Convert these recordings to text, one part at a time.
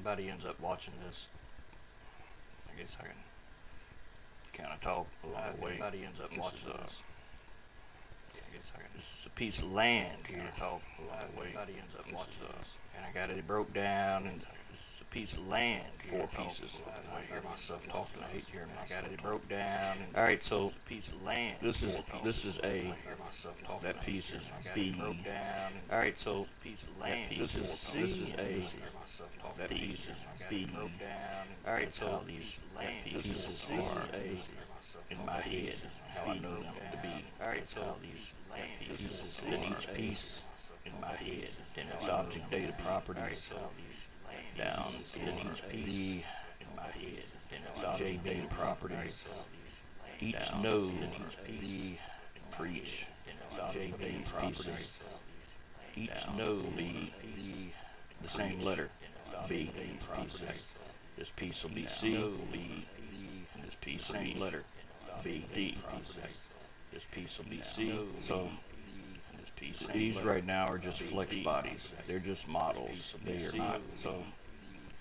everybody ends up watching this. I guess I can kind of talk along the way. Everybody ends up watching this. This is a piece of land here. Talk along the way. Everybody ends up watching this, and I got it broke down. And this is a piece of land, 4 pieces. I hear myself talking. I hate hearing myself. I got it broke down. All right, so piece of land. This is A. That piece is B. All right, so piece of land. This is C. This is A. That piece is B. All right, so these pieces are in my head. How I know them to be. All right, so these pieces in each piece in my head, and its object data properties down in each piece in my head, and its object data properties. Each node in each piece for each J data pieces. Each node will be the same letter B. This piece will be C. This piece will be letter B. D. This piece will be C. So these right now are just flex bodies. They're just models. They are not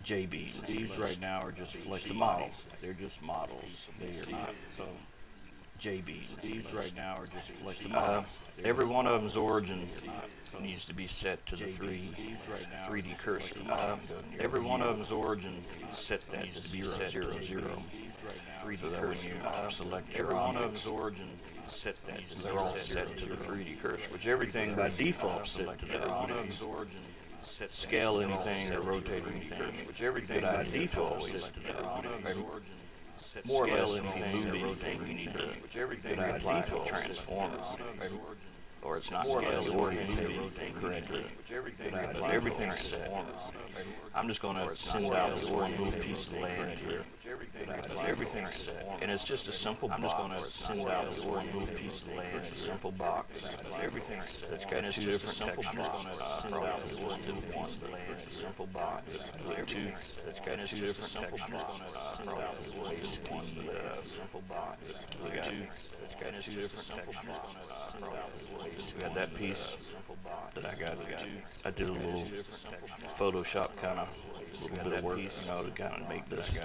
J-beams. These right now are just flex models. They're just models. They are not J-beams. These right now are just flex models. Every one of them's origin needs to be set to the 3D cursor. Every one of them's origin set that to 0, 0, 0. 3D cursor. Select your one of them's origin. Set that. They're all set to the 3D cursor, which everything by default set to that. One of them's origin. Scale anything or rotate anything, which everything by default is to that. More or less anything, move anything, you need to, which everything by default transforms. Or it's not scaled or anything correctly. But everything's set. I'm just going to send out this one little piece of land here. Everything's set. And it's just a simple box. I'm just going to send out this one little piece of land. It's a simple box. Everything's set. It's got 2 different textures. Probably just one. It's a simple box. It's got 2 different textures. Probably just one. Simple box. It's got 2 different textures. We got that piece that I got. I did a little Photoshop kind of little bit of work, to kind of make this.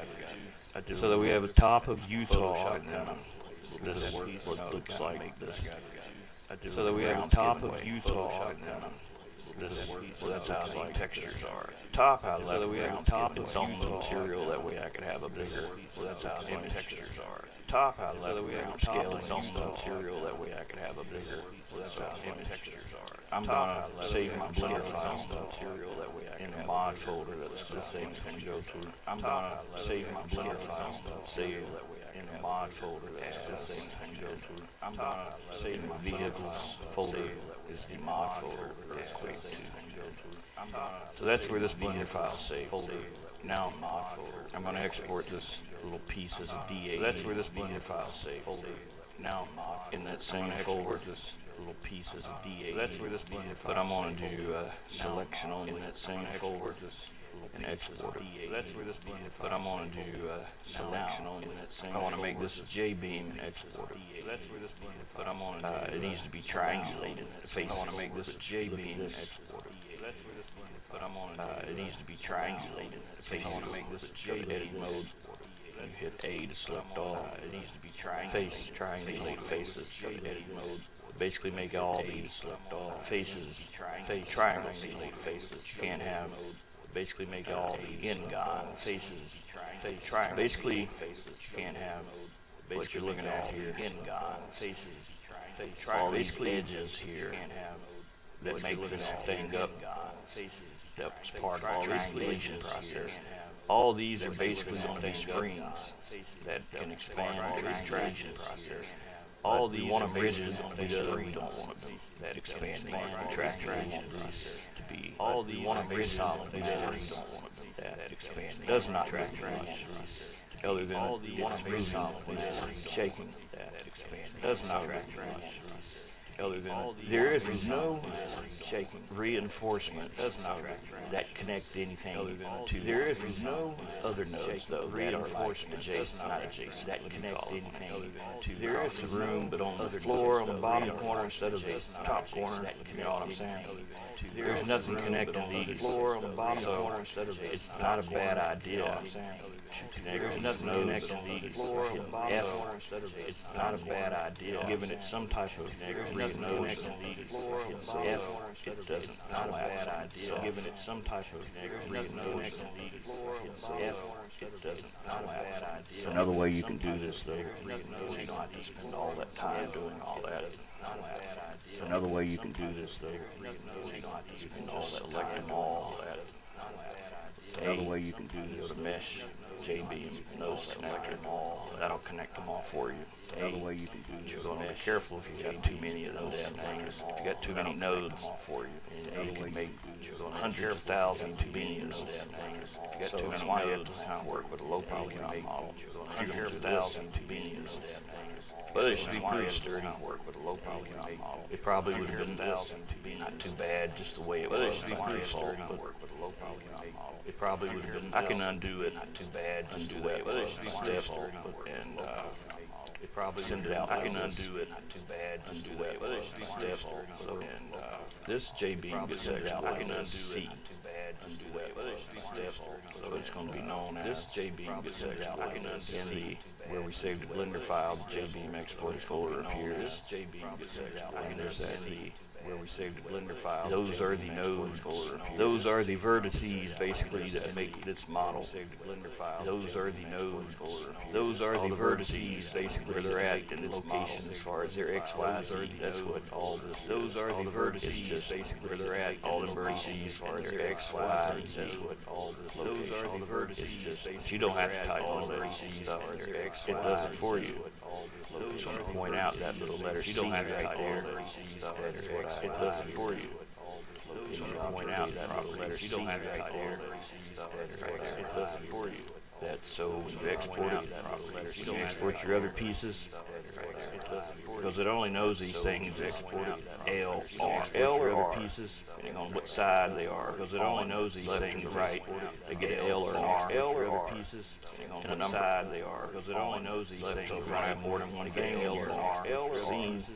So that we have a top of Utah. This is what it looks like. So that we have a top of Utah. This is that's how the textures are. Top highlight. So that we have a top of Utah material. That way I could have a bigger. That's how the textures are. Top highlight. So that we have scaling material. That way I could have a bigger. That's how the textures are. I'm gonna save my Blender file material. That way I can in the mod folder. That's the thing's gonna go to. I'm gonna save my Blender file. Save that way in the mod folder. That's the thing's gonna go to. I'm gonna save my vehicles folder. Is the mod folder earthquake 2. So that's where this Blender file saved. Now I'm going to export this little piece as a DA. So that's where this Blender file saved. Now in that same folder, this little piece as a DA. That's where this Blender file. But I'm going to do selection only in that same folder and export it. That's where this Blender file. But I'm going to do selection only in that same. I want to make this a J-beam and export it. That's where this Blender. But I'm on. It needs to be triangulated. The face. I want to make this a J-beam and export it. But I'm on. It needs to be triangulated. The face. I want to make this a J-beam edit mode. You hit A to select all. It needs to be triangulated. Face triangulate faces. Edit mode. Basically make all the select all faces. Triangulate faces. You can't have. Basically make all the n-gon faces. Basically you can't have. What you're looking at here, n-gon faces, all these edges here that make this thing up. That's part of the triangulation process. All these are basically going to be springs that can expand the triangulation process. All these want to bridges on the springs that expanding the triangulation process to be. All these want to be solid bridges that expanding does not track much. Other than shaking that expanding does not track much. other than there is no shaking reinforcement that connect anything to. There is no other nodes though reinforcement adjacent, not adjacent, that connect anything to. There is the room, but on the floor, on the bottom corner instead of the top corner. You know what I'm saying? There's nothing connecting the floor on the bottom corner instead of it's not a bad idea. There's nothing connecting the floor on the bottom corner instead of it's not a bad idea. Giving it some type of reinforcement. It doesn't. Not a bad idea. Giving it some type of reinforcement. It doesn't. Not a bad idea. Another way you can do this though, you don't have to spend all that time doing all that. Another way you can do this though, you don't have to spend all that selecting all that. Another way you can do this, go to mesh, J-beam, no selector, all that'll connect them all for you. Another way you can do this, be careful if you got too many of those things. If you got too many nodes for you, you can make hundreds of thousands of beams. If you got too many nodes, work with a low polygon model. Hundreds of thousands of beams. But it should be pretty sturdy. Work with a low polygon model. It probably would have been not too bad, just the way it was. But it should be pretty sturdy. Work with a low polygon model. It probably would have been. I can undo it. Not too bad. Undo that. But it should be step and it probably send it out. I can undo it. Not too bad. Undo that. But it should be step. So and this J-beam section I can undo C. Undo that. But it should be step. So it's going to be known as this J-beam section. I can undo in the where we saved the Blender file. The J-beam exploited folder appears. This J-beam section. And there's that where we saved the Blender file. Those are the nodes. Those are the vertices basically that make this model. Those are the nodes. Those are the vertices basically where they're at in location as far as their X, Y, Z. That's what all this. Those are the vertices basically where they're at. All the vertices as far as their X, Y, Z. That's what all this. Those are the vertices. But you don't have to type all the vertices stuff. It does it for you. So to point out that little letter C right there. It does it for you. So to point out that little letter C right there. It does it for you. That so when you export it, you don't export your other pieces because it only knows these things exported L or R pieces depending on what side they are because it only knows these things right. They get an L or an R other pieces depending on what side they are because it only knows these things right. More than one thing L or R scenes.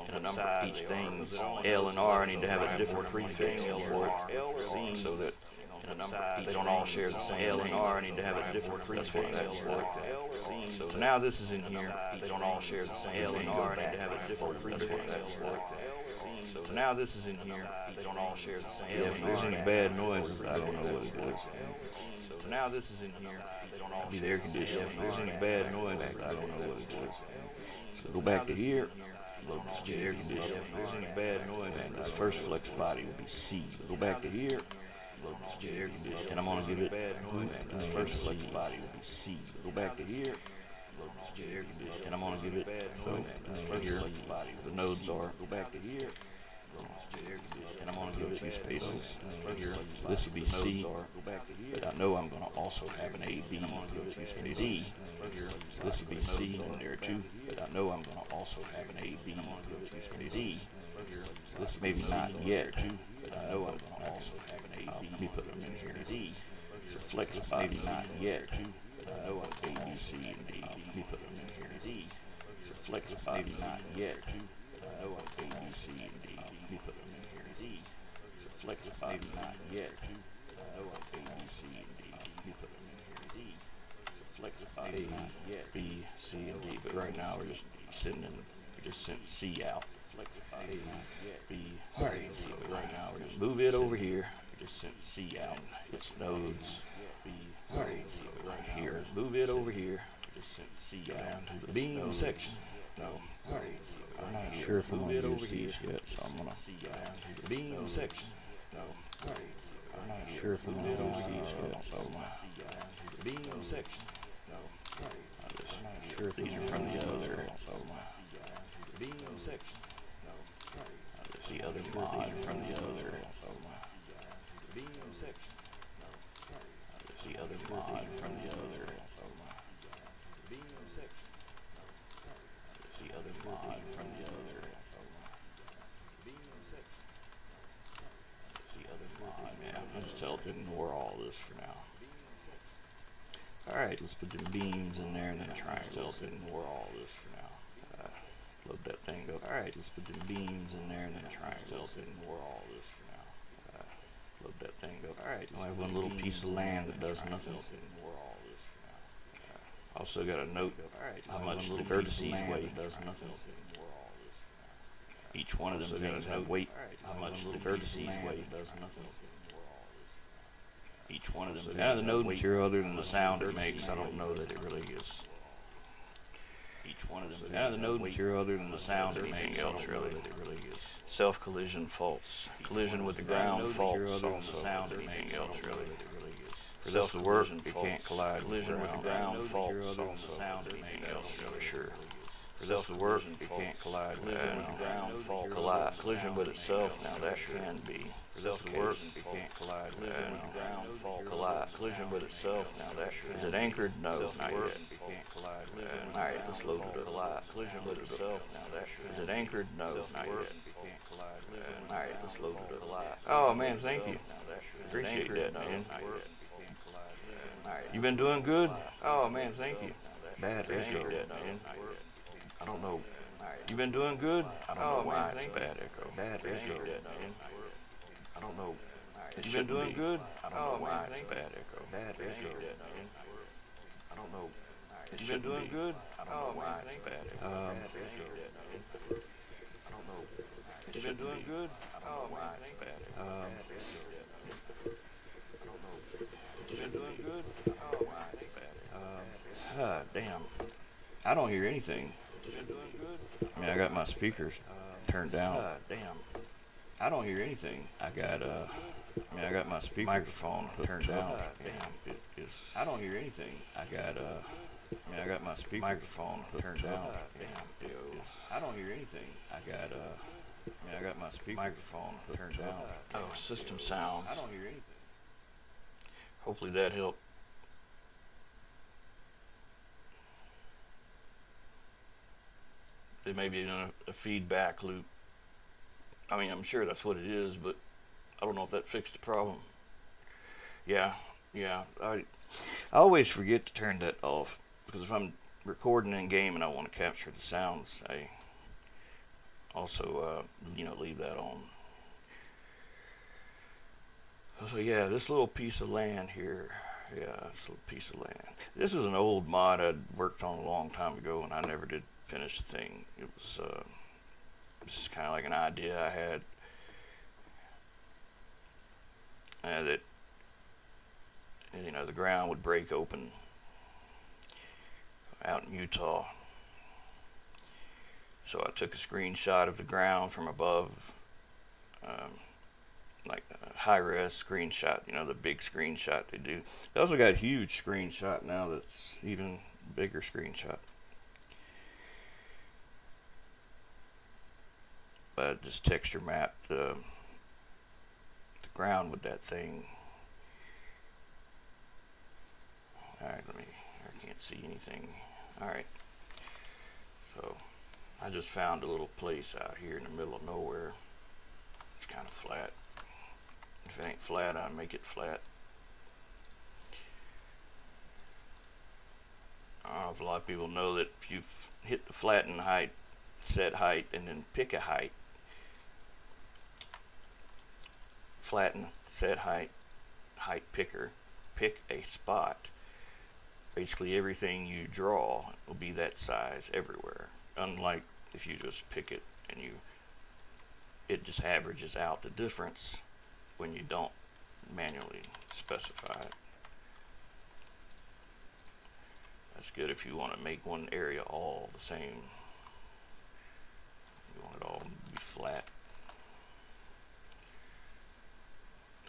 And a number of each thing L and R need to have a different prefix for it so that they don't all share the same L and R need to have a different prefix for it. So now this is in here. They don't all share the same L and R need to have a different prefix for it. So now this is in here. They don't all share the same. If there's any bad noises, I don't know what it is. So now this is in here. They don't all be the air conditioning. If there's any bad noises, I don't know what it is. So go back to here. This air conditioning. If there's any bad noise, this first flex body will be C. Go back to here. Air conditioning. And I'm going to give it this first flex body will be C. Go back to here. Air conditioning. And I'm going to give it this first flex body. The nodes are. Go back to here. And I'm going to give it two spaces here. This will be C, but I know I'm going to also have an A, B, D. This will be C in there too, but I know I'm going to also have an A, B, D. This maybe not yet, but I know I'm going to also have an A, B. Let me put them in here. D. So flex maybe not yet, but I know I'm A, B, C, and D. Let me put them in here. D. So flex maybe not yet, but I know I'm A, B, C, and D. Let me put them in here. D. So flex maybe not yet, but I know I'm A, B, C, and D. Let me put them in here. D. So flex maybe not yet, B, C, and D. But right now we're just sitting in. We just sent C out. Flex A, B, C, and D. But right now we're just move it over here. We just sent C out. It's nodes. B, C, but right here. Move it over here. Just sent C down to the beam section. No. I'm not sure if I'm going to use these yet, so I'm going to down to the beam section. No. I'm not sure if I'm going to use these yet, so I'm going to the beam section. No. I'm not sure if these are from the other, so I'm going to beam section. No. The other mod from the other, so I'm going to beam section. The other mod from the other, so I'm going to beam section. The other mod from the other, this for now. Alright, let's put the beams in there and then triangles and more all this for now. Load that thing up. Alright, let's put the beams in there and then triangles and more all this for now. Load that thing up. Alright, I have one little piece of land that does nothing. Also got a note how much the vertices weigh. Does nothing. Each one of them things have weight. How much the vertices weigh. Does nothing. Each one of them. Now the node material, other than the sound it makes, I don't know that it really is. Each one of them. Now the node material, other than the sound it makes, I don't know that it really is. Self-collision false. Collision with the ground false. Also sound it makes else really. For this to work, it can't collide. Collision with the ground false. Also sound it makes else for sure. For this to work, it can't collide. Collision with the ground false. Collide. Collision with itself. Now that can be. For this to work, it can't collide. Collision with the ground false. Collide. Collision with itself. Now that is it anchored? No, not yet. All right, let's load it up. Collide. Collision with itself. Now that is it anchored? No, not yet. All right, let's load it up. Oh man, thank you. Appreciate that, man. You been doing good? Oh man, thank you. Bad echo, man. I don't know. You been doing good? I don't know why it's bad echo. Bad echo, man. I don't know. You been doing good? I don't know why it's bad echo. Bad echo, man. I don't know. You been doing good? I don't know why it's bad echo. I don't know. You been doing good? I don't know why it's bad echo. I don't know. You been doing good? I don't know why it's bad echo. Damn. I don't hear anything. I mean, I got my speakers turned down. Damn. I don't hear anything. I got my microphone turned down. Damn. I don't hear anything. I got my microphone turned down. Damn. I don't hear anything. I got my microphone turned down. Oh, system sound. I don't hear anything. Hopefully that helped. There may be a feedback loop. I mean, I'm sure that's what it is, but I don't know if that fixed the problem. Yeah. I always forget to turn that off, because if I'm recording in game and I want to capture the sounds, I also, leave that on. So yeah, this little piece of land here. This is an old mod I'd worked on a long time ago, and I never did finish the thing. It was just kind of like an idea I had, that the ground would break open out in Utah. So I took a screenshot of the ground from above, like a high-res screenshot, the big screenshot they do. They also got a huge screenshot now that's even bigger screenshot. But I just texture mapped the ground with that thing. Alright, I can't see anything. Alright. So, I just found a little place out here in the middle of nowhere. It's kind of flat. If it ain't flat, I make it flat. I don't know if a lot of people know that if you hit the flatten height, set height, and then pick a height, flatten, set height, height picker, pick a spot, basically everything you draw will be that size everywhere. Unlike if you just pick it and it just averages out the difference when you don't manually specify it. That's good if you want to make one area all the same. You want it all to be flat.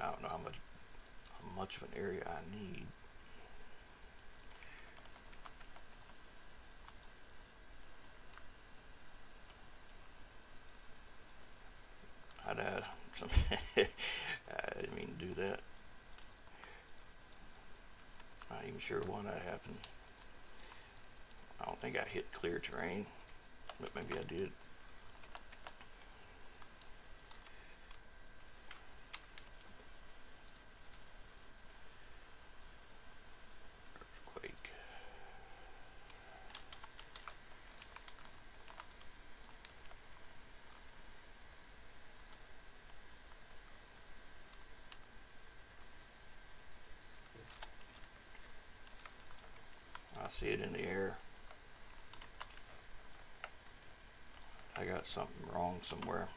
I don't know how much of an area I need. I didn't mean to do that. Not even sure why that happened. I don't think I hit clear terrain, but maybe I did. see it in the air. I got something wrong somewhere.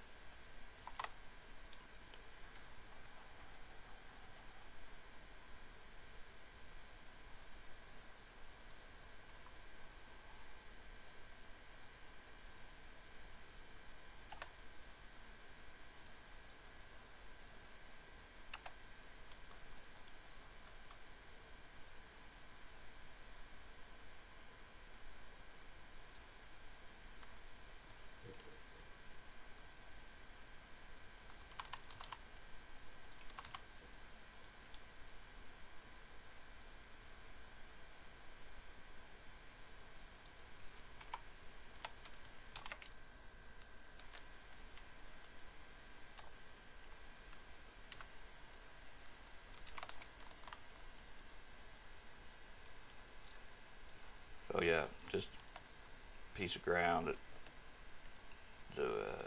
So yeah, just a piece of ground that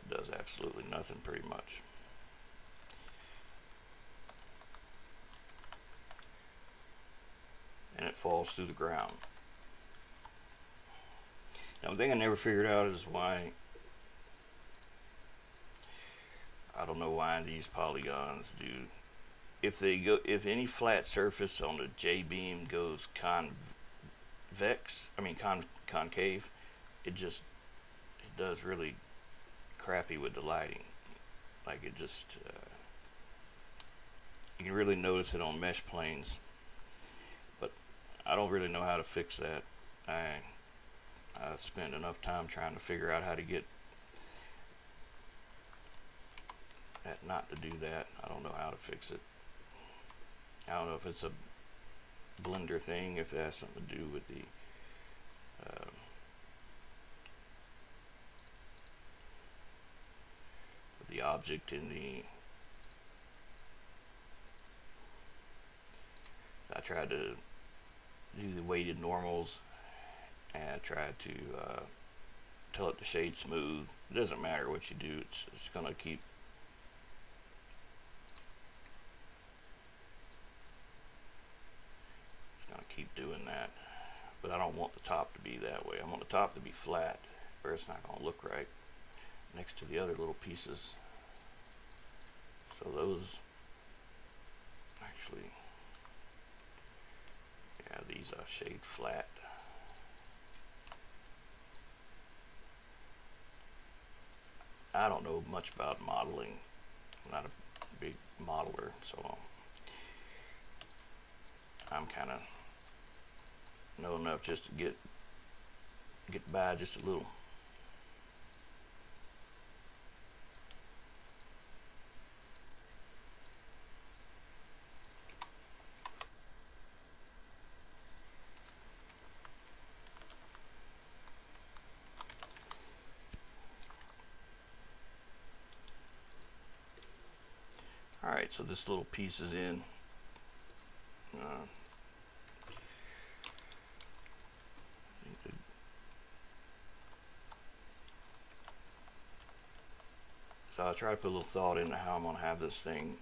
does absolutely nothing pretty much. And it falls through the ground. Now, the thing I never figured out is why, I don't know why these polygons do, if any flat surface on the J-beam goes concave, it does really crappy with the lighting. Like it just, you can really notice it on mesh planes, but I don't really know how to fix that. I spent enough time trying to figure out how to get that not to do that. I don't know how to fix it. I don't know if it's a Blender thing, if it has something to do with the object in the. I tried to do the weighted normals, and I tried to tell it to shade smooth. It doesn't matter what you do; it's gonna keep. Keep doing that, but I don't want the top to be that way. I want the top to be flat, or it's not going to look right next to the other little pieces. So those actually, yeah, these are shade flat. I don't know much about modeling. I'm not a big modeler, so I'm kind of know enough just to get by just a little. Alright, so this little piece is in. So I'll try to put a little thought into how I'm going to have this thing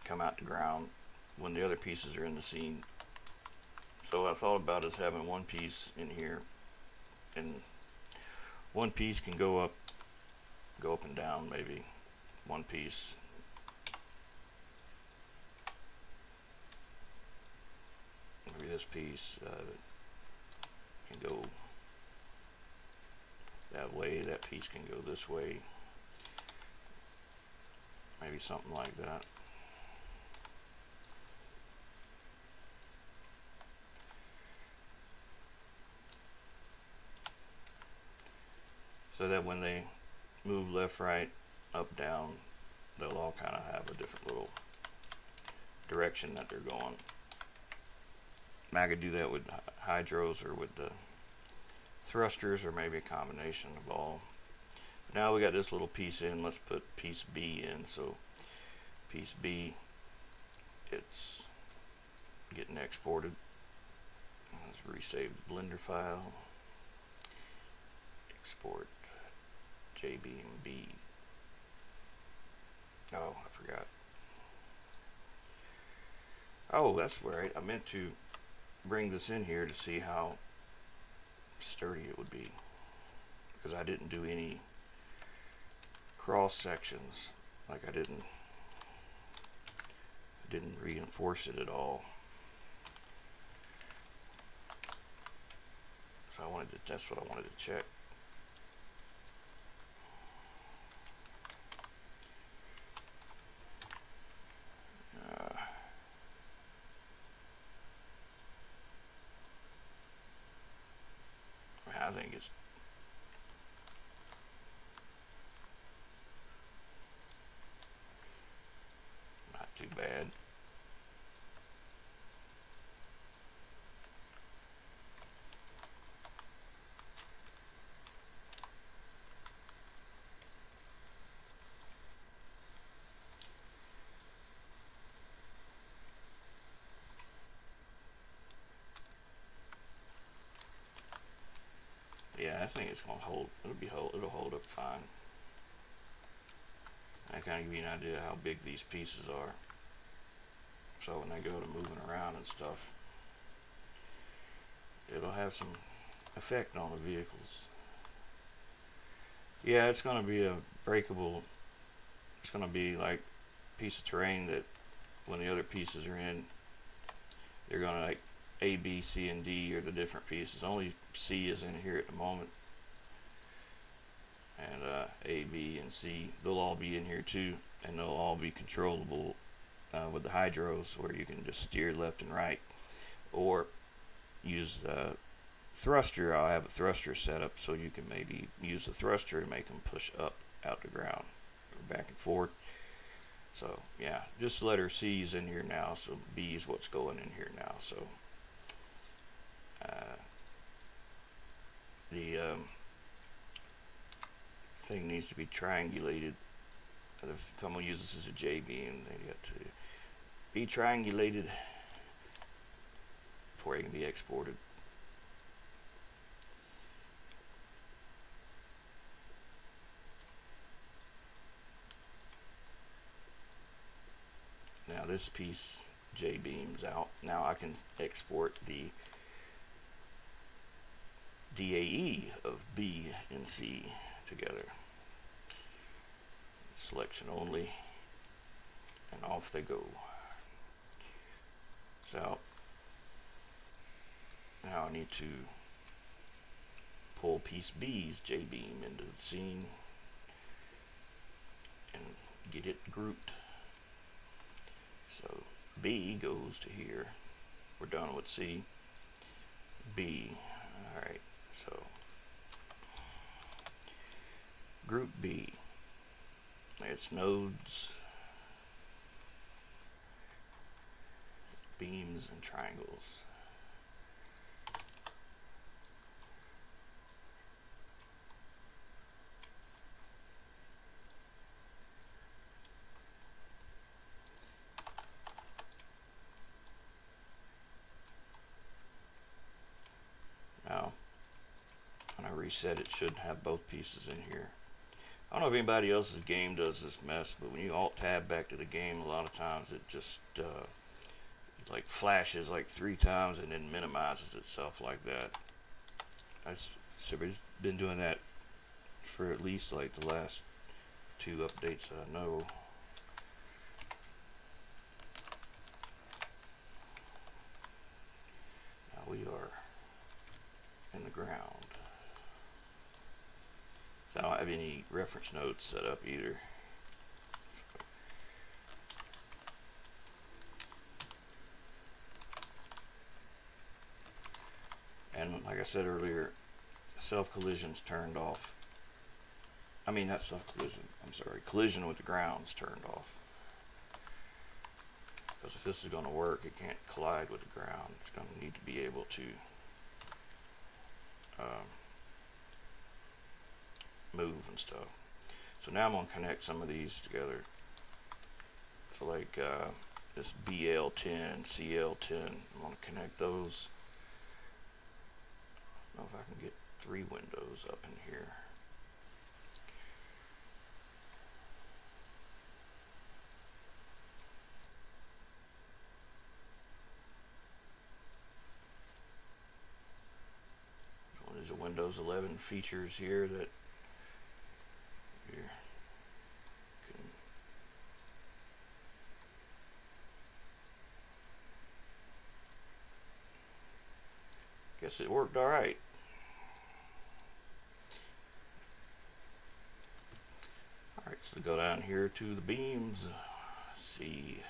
come out to ground when the other pieces are in the scene. So what I thought about is having one piece in here, and one piece can go up and down, maybe. One piece. Maybe this piece can go that way, that piece can go this way. Maybe something like that. So that when they move left, right, up, down, they'll all kind of have a different little direction that they're going. I could do that with hydros or with the thrusters, or maybe a combination of all. Now we got this little piece in. Let's put piece B in. So piece B, it's getting exported. Let's resave the Blender file. Export JBeam B. Oh, I forgot. Oh, that's right. I meant to bring this in here to see how sturdy it would be, because I didn't do any cross sections. Like I didn't reinforce it at all. So that's what I wanted to check. I think it's not too bad. Yeah, I think it's gonna hold. It'll hold up fine. I kind of give you an idea how big these pieces are. So when they go to moving around and stuff, it'll have some effect on the vehicles. Yeah, it's gonna be a breakable. It's gonna be like a piece of terrain that when the other pieces are in, they're gonna like A, B, C, and D are the different pieces. Only C is in here at the moment, and A, B, and C, they'll all be in here too, and they'll all be controllable with the hydros, where you can just steer left and right, or use the thruster. I'll have a thruster set up so you can maybe use the thruster to make them push up out the ground, or back and forth. So yeah, just letter C is in here now, so B is what's going in here now. So the thing needs to be triangulated. If someone uses this as a J-beam, they got to be triangulated before it can be exported. Now this piece J-beams out. Now I can export the DAE of B and C together. Selection only, and off they go. So now I need to pull piece B's J-beam into the scene and get it grouped. So B goes to here. We're done with C. B. Alright, so group B. It's nodes, beams, and triangles. Now, when I reset, it should have both pieces in here. I don't know if anybody else's game does this mess, but when you alt-tab back to the game, a lot of times it just like flashes like 3 times and then minimizes itself like that. I've been doing that for at least like the last 2 updates that I know. Now we are in the ground. So I don't have any reference nodes set up either. And like I said earlier, self-collision's turned off. I mean, not self-collision, I'm sorry, collision with the ground's turned off. Because if this is going to work, it can't collide with the ground. It's going to need to be able to move and stuff. So now I'm going to connect some of these together. So like this BL10, CL10, I'm going to connect those. I don't know if I can get 3 windows up in here. One is a those 11 features here that you can. Guess it worked all right. All right, so go down here to the beams. C.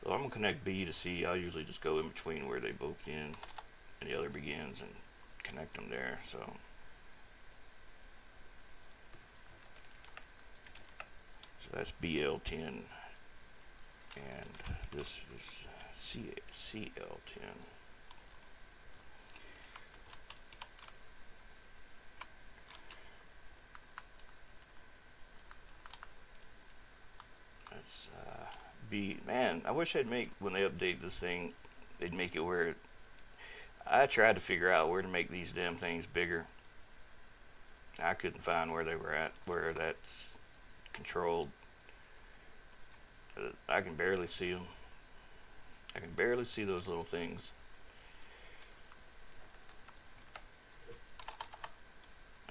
So I'm gonna connect B to C. I usually just go in between where they both end and the other begins and connect them there. So that's BL10, and this is CL10. That's B. Man, I wish they'd make, when they update this thing, they'd make it where I tried to figure out where to make these damn things bigger. I couldn't find where they were at, where that's controlled. I can barely see them. I can barely see those little things.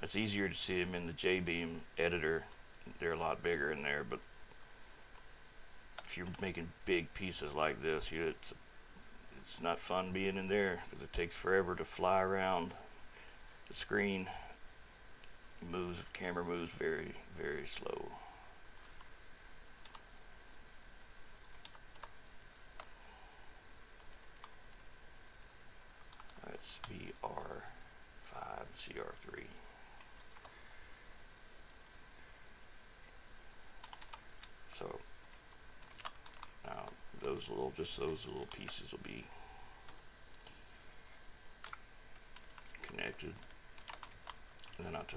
It's easier to see them in the J-beam editor. They're a lot bigger in there, but if you're making big pieces like this, it's not fun being in there because it takes forever to fly around the screen. The camera moves very, very slow. That's BR5, CR3. So now those little pieces will be connected, and then onto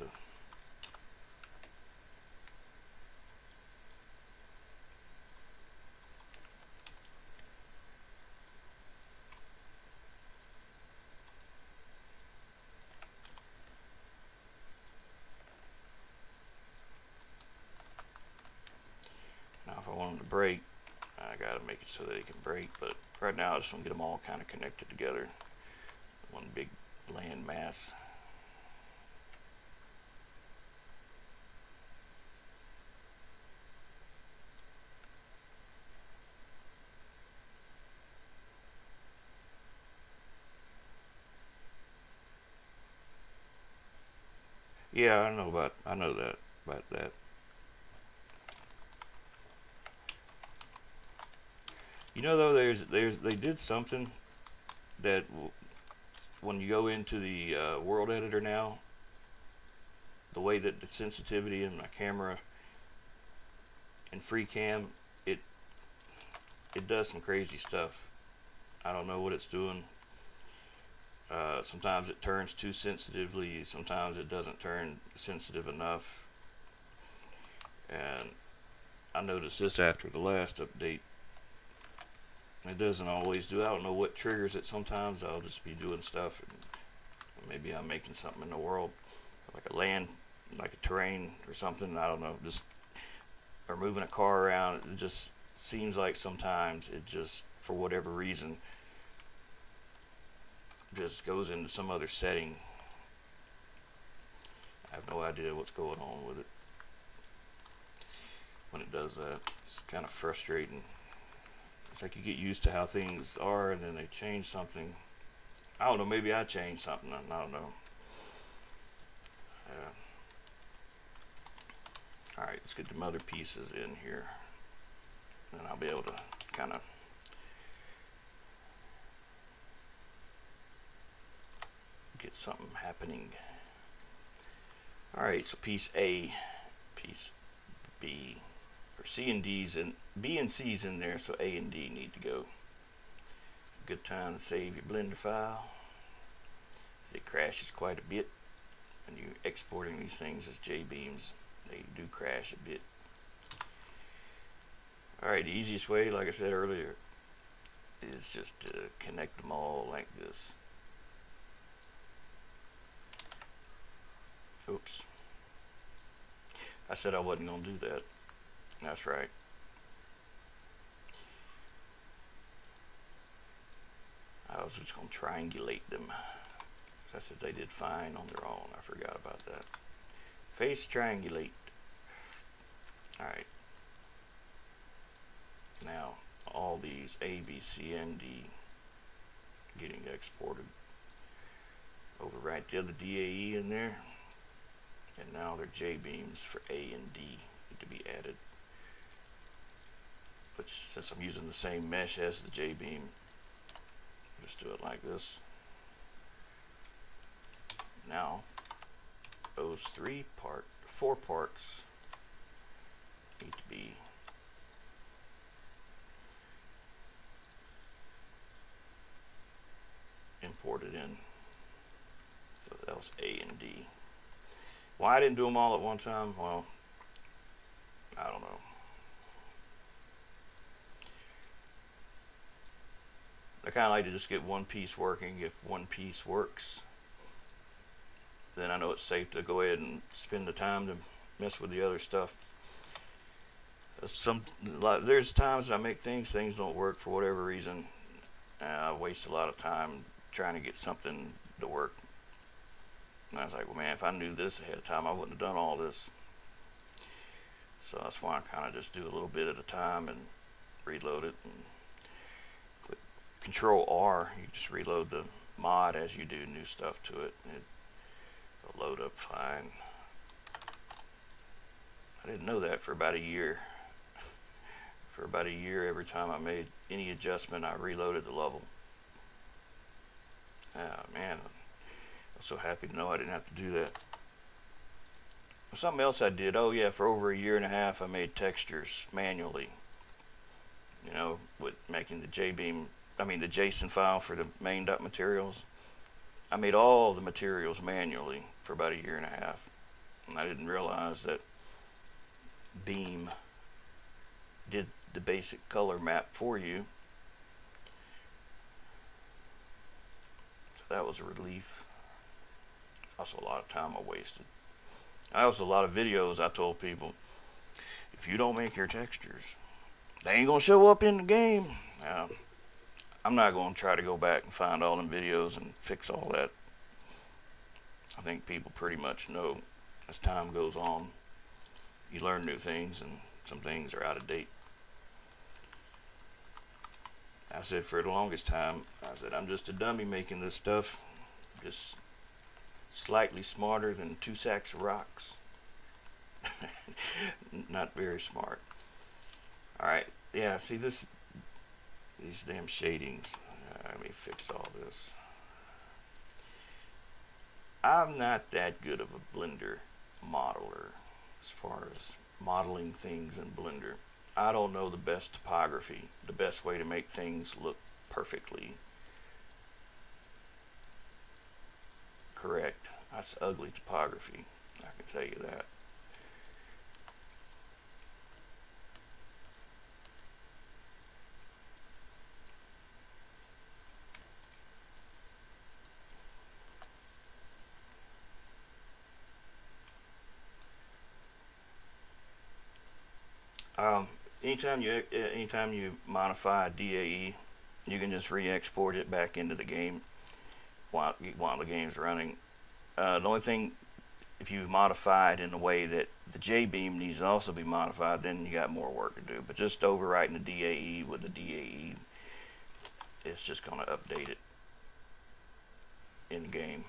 break. I gotta make it so they can break, but right now I just want to get them all kind of connected together, one big land mass. Yeah, I know that about that. You know, though, they did something that when you go into the world editor now, the way that the sensitivity in my camera in FreeCam, it does some crazy stuff. I don't know what it's doing. Sometimes it turns too sensitively. Sometimes it doesn't turn sensitive enough. And I noticed this after the last update. It doesn't always do. I don't know what triggers it. Sometimes I'll just be doing stuff, and maybe I'm making something in the world, like a land, like a terrain or something. I don't know. Or moving a car around. It just seems like sometimes it just, for whatever reason, just goes into some other setting. I have no idea what's going on with it when it does that. It's kind of frustrating. It's like you get used to how things are, and then they change something. I don't know, maybe I changed something. I don't know. Alright, let's get them other pieces in here. And I'll be able to kind of get something happening. Alright, so piece A, piece B, or C and D's, and B and C's in there, so A and D need to go. Good time to save your Blender file. It crashes quite a bit when you're exporting these things as J-beams. They do crash a bit. Alright, the easiest way, like I said earlier, is just to connect them all like this. Oops. I said I wasn't going to do that. That's right. I was just going to triangulate them. I said they did fine on their own. I forgot about that. Face triangulate. Alright. Now, all these A, B, C, and D getting exported. Overwrite the other DAE in there. And now their J-beams for A and D need to be added. Which, since I'm using the same mesh as the J-beam, just do it like this. Now, those four parts need to be imported in. So that was A and D. Why I didn't do them all at one time? Well, I don't know. I kind of like to just get one piece working. If one piece works, then I know it's safe to go ahead and spend the time to mess with the other stuff. There's times I make things don't work for whatever reason. I waste a lot of time trying to get something to work. And I was like, well, man, if I knew this ahead of time, I wouldn't have done all this. So that's why I kind of just do a little bit at a time and reload it. And with Control R, you just reload the mod as you do new stuff to it. It'll load up fine. I didn't know that for about a year. For about a year, every time I made any adjustment, I reloaded the level. Man, I'm so happy to know I didn't have to do that. Something else I did, oh yeah, for over a year and a half, I made textures manually. You know, with making the the JSON file for the main.materials. I made all the materials manually for about a year and a half. And I didn't realize that Beam did the basic color map for you. So that was a relief. Also a lot of time I wasted. Also a lot of videos I told people, if you don't make your textures, they ain't gonna show up in the game. I'm not gonna try to go back and find all them videos and fix all that. I think people pretty much know as time goes on, you learn new things and some things are out of date. I said for the longest time, I said I'm just a dummy making this stuff, just slightly smarter than 2 sacks of rocks. Not very smart. Alright, yeah, see these damn shadings. Let me fix all this. I'm not that good of a Blender modeler as far as modeling things in Blender. I don't know the best topography, the best way to make things look perfectly correct. That's ugly topography, I can tell you that. Anytime you modify a DAE, you can just re-export it back into the game while the game's running. The only thing, if you modify it in a way that the J-beam needs to also be modified, then you got more work to do. But just overwriting the DAE with the DAE, it's just going to update it in game.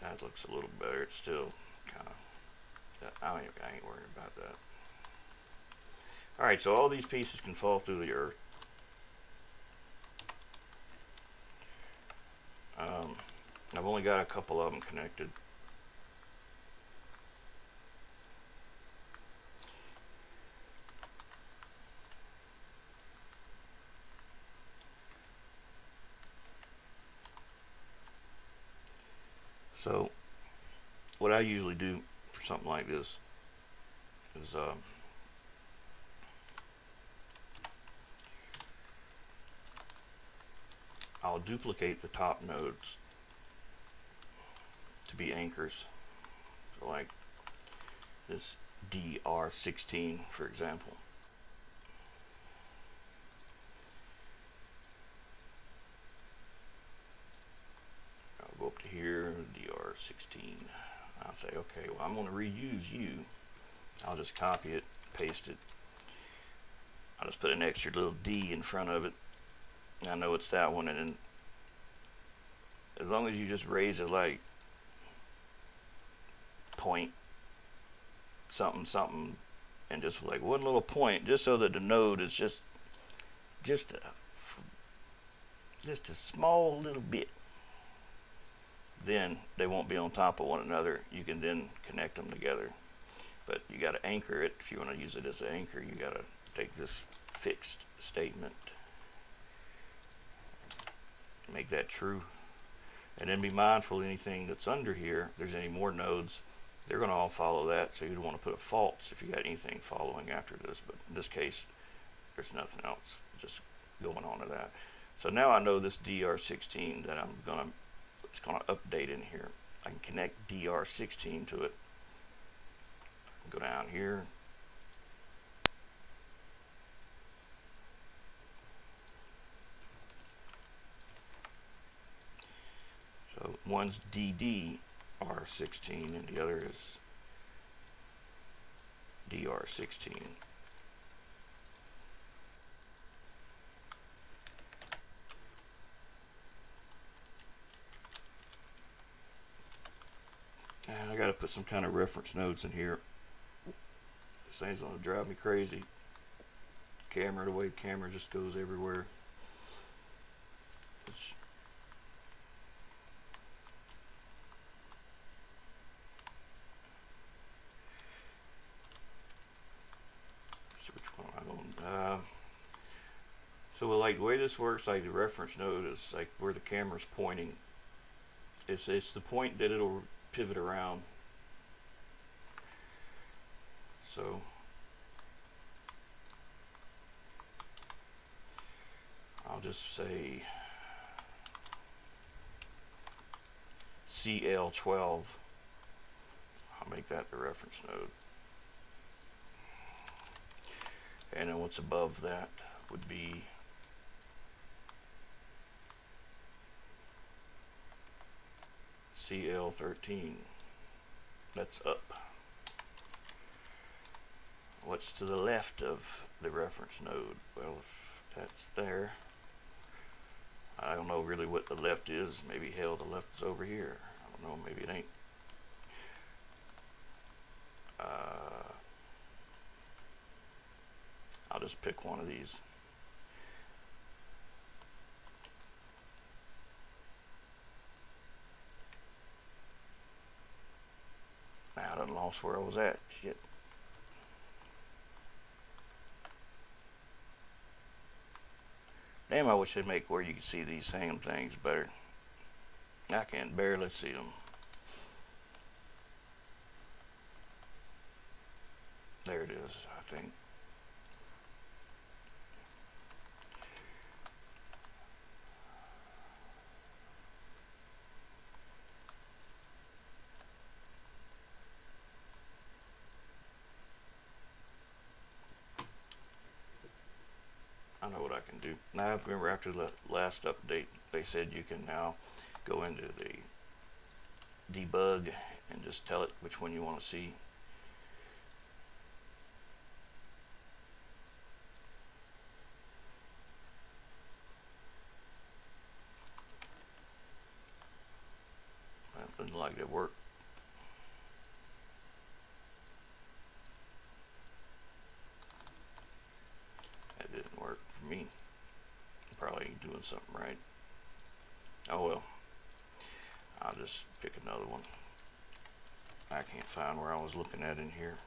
That looks a little better. It's still kind of, I ain't worried about that. Alright, so all these pieces can fall through the earth. I've only got a couple of them connected. So what I usually do for something like this is I'll duplicate the top nodes to be anchors. So like this DR16, for example. up to here, DR16. I'll say, okay, well, I'm going to reuse you. I'll just copy it, paste it. I'll just put an extra little D in front of it. I know it's that one, and then as long as you just raise it like point something something, and just like one little point, just so that the node is just a small little bit, then they won't be on top of one another. You can then connect them together, but you got to anchor it. If you want to use it as an anchor, you got to take this fixed statement, make that true, and then be mindful anything that's under here, if there's any more nodes, they're going to all follow that, so you'd want to put a false if you got anything following after this. But in this case, there's nothing else just going on to that. So now I know this DR16 that it's gonna update in here. I can connect DR16 to it. Go down here. So one's DDR16 and the other is DR16. And I gotta put some kind of reference nodes in here. This thing's gonna drive me crazy. Camera, the way the camera just goes everywhere. So which one am I going? So like the way this works, like the reference node is like where the camera's pointing. It's the point that it'll pivot around. So I'll just say CL12. I'll make that the reference node. And then what's above that would be CL13. That's up. What's to the left of the reference node? Well, if that's there, I don't know really what the left is. Maybe hell, the left is over here. I don't know, maybe it ain't. I'll just pick one of these. Now I done lost where I was at. Shit. Damn, I wish they'd make where you can see these same things better. I can barely see them. There it is, I think. I know what I can do. Now, I remember after the last update, they said you can now go into the debug and just tell it which one you want to see. That doesn't like that work. That didn't work for me. Probably ain't doing something right. Oh well. I'll just pick another one. I can't find where I was looking at in here.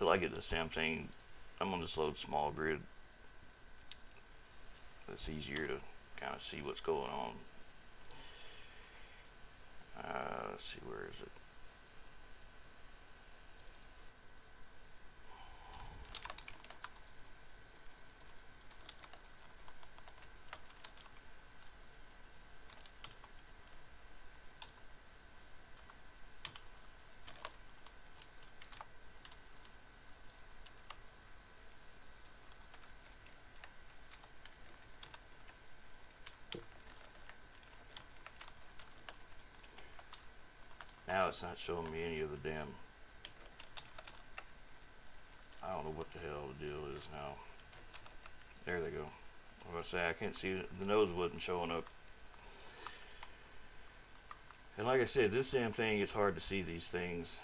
till I get this damn thing, I'm gonna just load small grid. It's easier to kind of see what's going on. Let's see, where is it? Now it's not showing me any of the damn, I don't know what the hell the deal is now. There they go. What I say, I can't see, the nose wasn't showing up. And like I said, this damn thing, it's hard to see these things.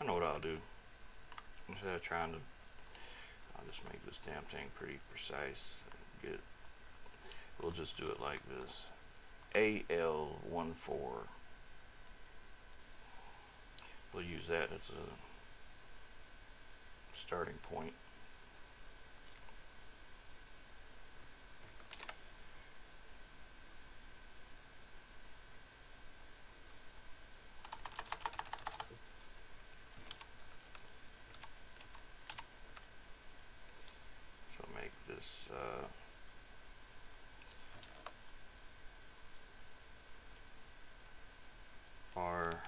I know what I'll do. Instead of trying to, I'll just make this damn thing pretty precise. We'll just do it like this. AL14. We'll use that as a starting point. So make this R.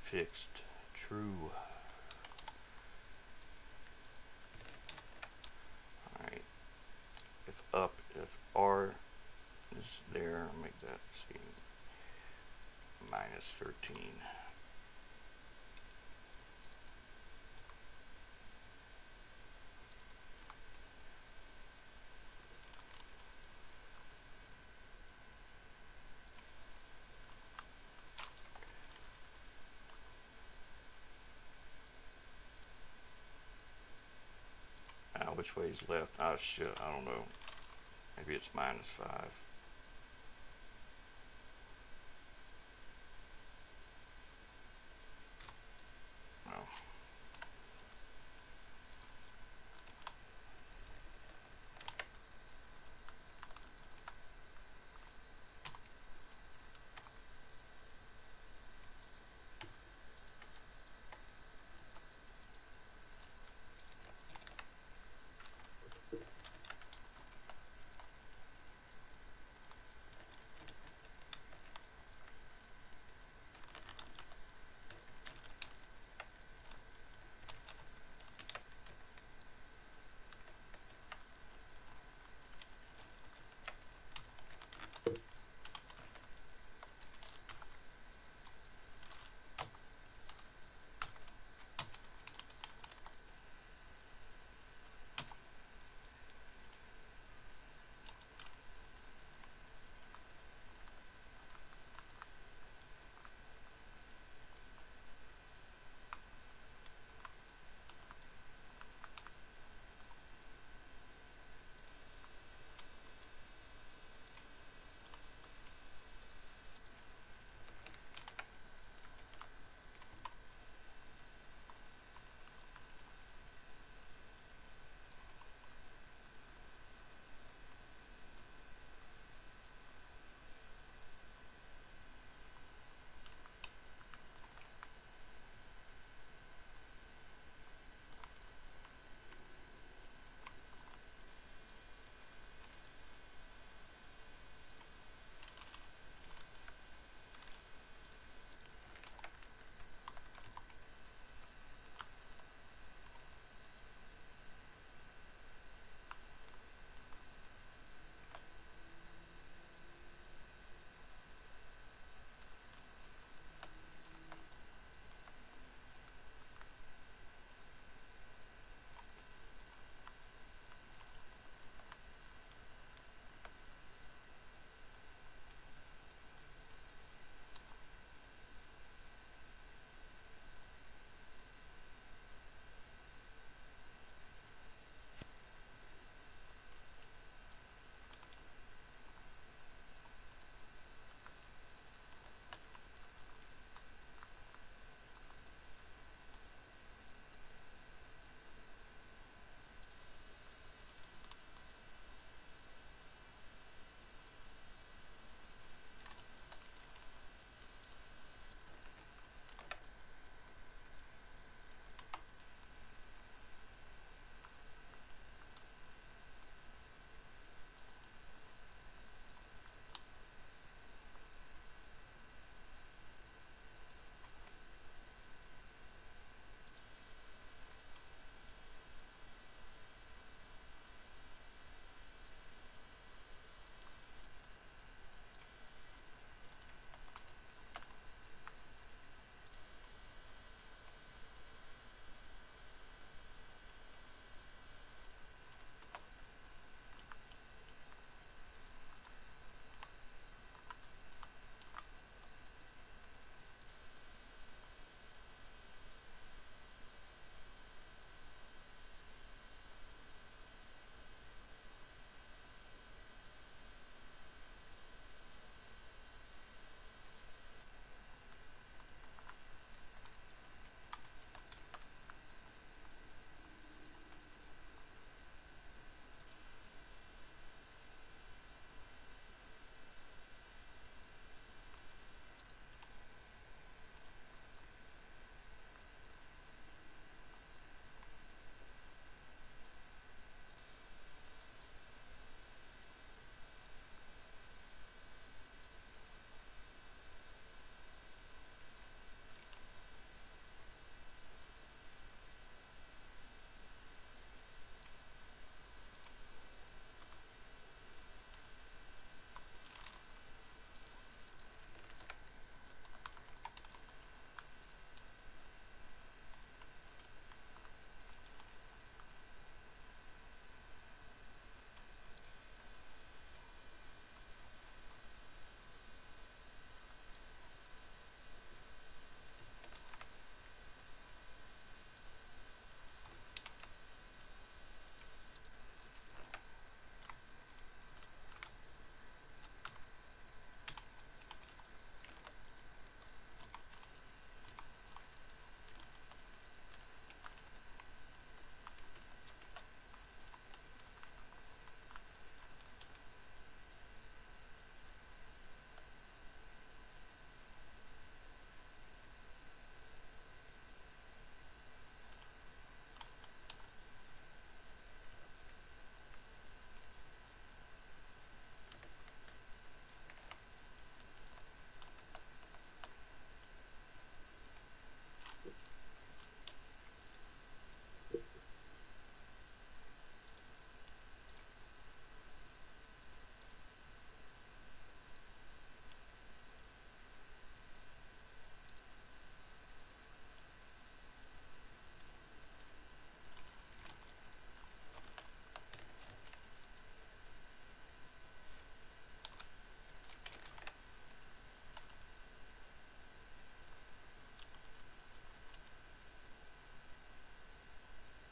Fixed true. Alright. If R is there, make that see -13. Which way is left? Oh shit, I don't know. Maybe it's -5.